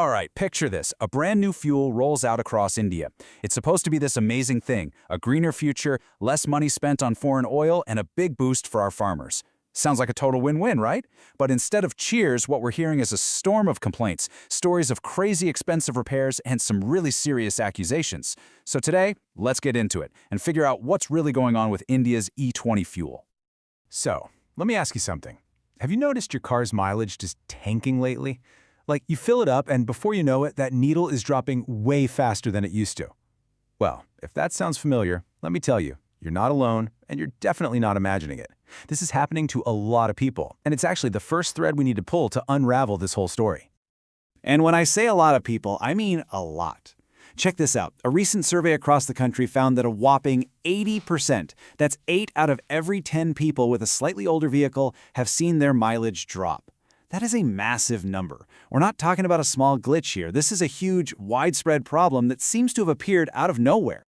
All right, picture this. A brand new fuel rolls out across India. It's supposed to be this amazing thing, a greener future, less money spent on foreign oil, and a big boost for our farmers. Sounds like a total win-win, right? But instead of cheers, what we're hearing is a storm of complaints, stories of crazy expensive repairs, and some really serious accusations. So today, let's get into it and figure out what's really going on with India's E20 fuel. So, let me ask you something. Have you noticed your car's mileage just tanking lately? Like, you fill it up, and before you know it, that needle is dropping way faster than it used to. Well, if that sounds familiar, let me tell you, you're not alone, and you're definitely not imagining it. This is happening to a lot of people, and it's actually the first thread we need to pull to unravel this whole story. And when I say a lot of people, I mean a lot. Check this out. A recent survey across the country found that a whopping 80%, that's 8 out of every 10 people with a slightly older vehicle, have seen their mileage drop. That is a massive number. We're not talking about a small glitch here. This is a huge, widespread problem that seems to have appeared out of nowhere.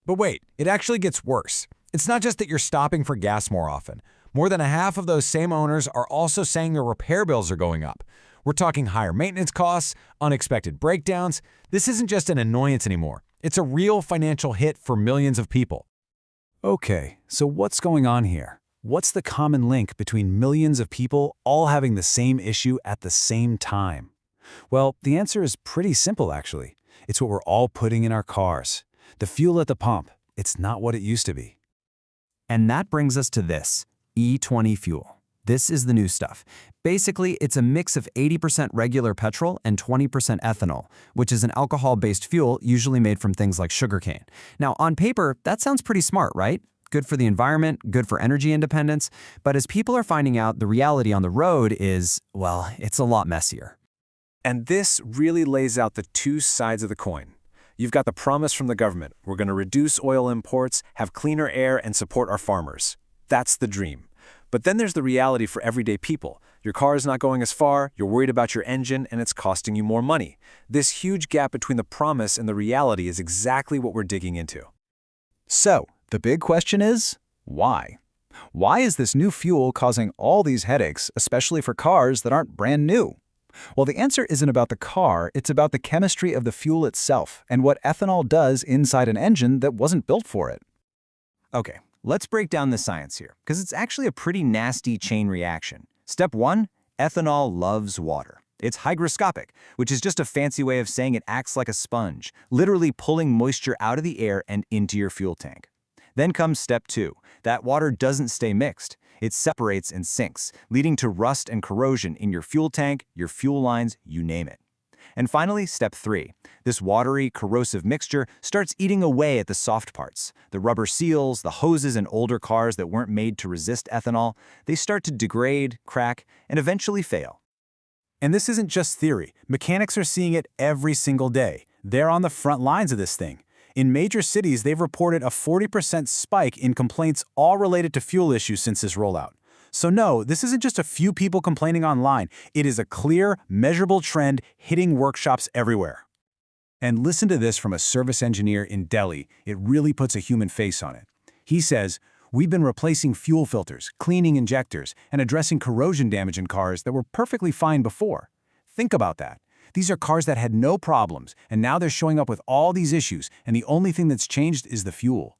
But wait, it actually gets worse. It's not just that you're stopping for gas more often. More than a half of those same owners are also saying their repair bills are going up. We're talking higher maintenance costs, unexpected breakdowns. This isn't just an annoyance anymore. It's a real financial hit for millions of people. Okay, so what's going on here? What's the common link between millions of people all having the same issue at the same time? Well, the answer is pretty simple, actually. It's what we're all putting in our cars. The fuel at the pump, it's not what it used to be. And that brings us to this, E20 fuel. This is the new stuff. Basically, it's a mix of 80% regular petrol and 20% ethanol, which is an alcohol-based fuel usually made from things like sugarcane. Now, on paper, that sounds pretty smart, right? Good for the environment, good for energy independence, but as people are finding out, the reality on the road is, well, it's a lot messier. And this really lays out the two sides of the coin. You've got the promise from the government, we're going to reduce oil imports, have cleaner air, and support our farmers. That's the dream. But then there's the reality for everyday people. Your car is not going as far, you're worried about your engine, and it's costing you more money. This huge gap between the promise and the reality is exactly what we're digging into. So, the big question is, why? Why is this new fuel causing all these headaches, especially for cars that aren't brand new? Well, the answer isn't about the car, it's about the chemistry of the fuel itself and what ethanol does inside an engine that wasn't built for it. Okay, let's break down the science here, because it's actually a pretty nasty chain reaction. Step 1, ethanol loves water. It's hygroscopic, which is just a fancy way of saying it acts like a sponge, literally pulling moisture out of the air and into your fuel tank. Then comes step 2. That water doesn't stay mixed. It separates and sinks, leading to rust and corrosion in your fuel tank, your fuel lines, you name it. And finally, step 3. This watery, corrosive mixture starts eating away at the soft parts. The rubber seals, the hoses in older cars that weren't made to resist ethanol, they start to degrade, crack, and eventually fail. And this isn't just theory. Mechanics are seeing it every single day. They're on the front lines of this thing. In major cities, they've reported a 40% spike in complaints all related to fuel issues since this rollout. So no, this isn't just a few people complaining online. It is a clear, measurable trend hitting workshops everywhere. And listen to this from a service engineer in Delhi. It really puts a human face on it. He says, "We've been replacing fuel filters, cleaning injectors, and addressing corrosion damage in cars that were perfectly fine before." Think about that. These are cars that had no problems, and now they're showing up with all these issues, and the only thing that's changed is the fuel.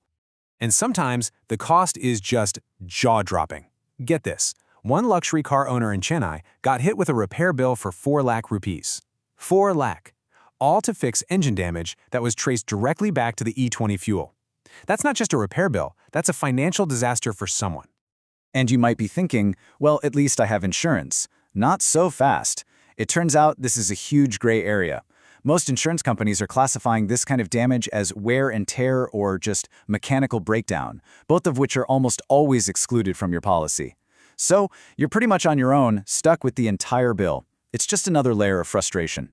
And sometimes, the cost is just jaw-dropping. Get this. One luxury car owner in Chennai got hit with a repair bill for 4 lakh rupees. 4 lakh. All to fix engine damage that was traced directly back to the E20 fuel. That's not just a repair bill, that's a financial disaster for someone. And you might be thinking, well, at least I have insurance. Not so fast. It turns out this is a huge gray area. Most insurance companies are classifying this kind of damage as wear and tear or just mechanical breakdown, both of which are almost always excluded from your policy. So you're pretty much on your own, stuck with the entire bill. It's just another layer of frustration.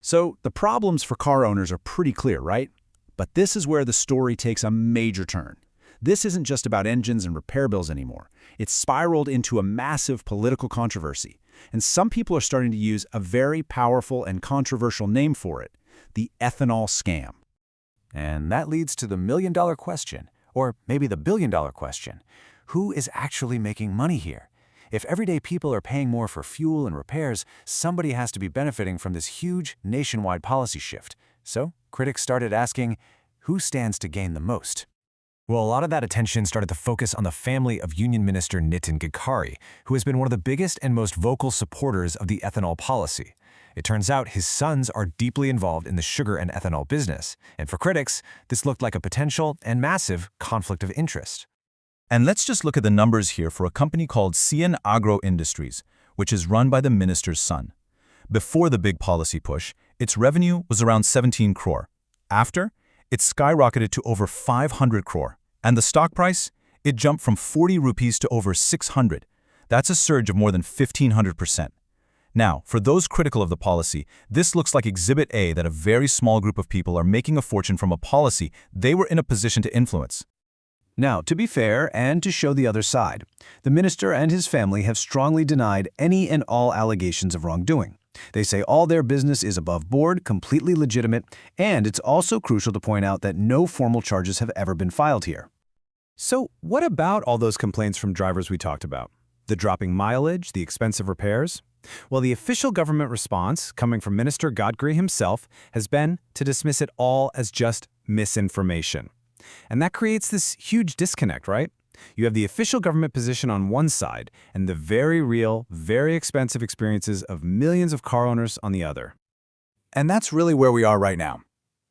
So the problems for car owners are pretty clear, right? But this is where the story takes a major turn. This isn't just about engines and repair bills anymore. It's spiraled into a massive political controversy. And some people are starting to use a very powerful and controversial name for it, the ethanol scam. And that leads to the million-dollar question, or maybe the billion-dollar question. Who is actually making money here? If everyday people are paying more for fuel and repairs, somebody has to be benefiting from this huge nationwide policy shift. So, critics started asking, who stands to gain the most? Well, a lot of that attention started to focus on the family of Union Minister Nitin Gadkari, who has been one of the biggest and most vocal supporters of the ethanol policy. It turns out his sons are deeply involved in the sugar and ethanol business, and for critics, this looked like a potential and massive conflict of interest. And let's just look at the numbers here for a company called CN Agro Industries, which is run by the minister's son. Before the big policy push, its revenue was around 17 crore. After, it skyrocketed to over 500 crore. And the stock price? It jumped from 40 rupees to over 600. That's a surge of more than 1,500%. Now, for those critical of the policy, this looks like Exhibit A that a very small group of people are making a fortune from a policy they were in a position to influence. Now, to be fair and to show the other side, the minister and his family have strongly denied any and all allegations of wrongdoing. They say all their business is above board, completely legitimate, and it's also crucial to point out that no formal charges have ever been filed here. So, what about all those complaints from drivers we talked about? The dropping mileage, the expensive repairs? Well, the official government response, coming from Minister Gadkari himself, has been to dismiss it all as just misinformation. And that creates this huge disconnect, right? You have the official government position on one side and the very real, very expensive experiences of millions of car owners on the other. And that's really where we are right now.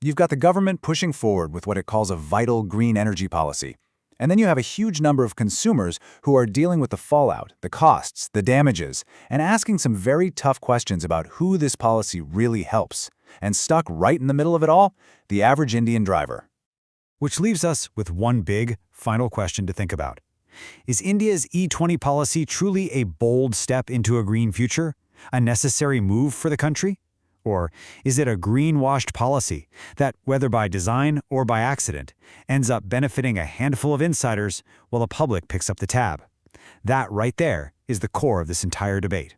You've got the government pushing forward with what it calls a vital green energy policy. And then you have a huge number of consumers who are dealing with the fallout, the costs, the damages, and asking some very tough questions about who this policy really helps. And stuck right in the middle of it all, the average Indian driver. Which leaves us with one big, final question to think about. Is India's E20 policy truly a bold step into a green future? A necessary move for the country? Or is it a greenwashed policy that, whether by design or by accident, ends up benefiting a handful of insiders while the public picks up the tab? That right there is the core of this entire debate.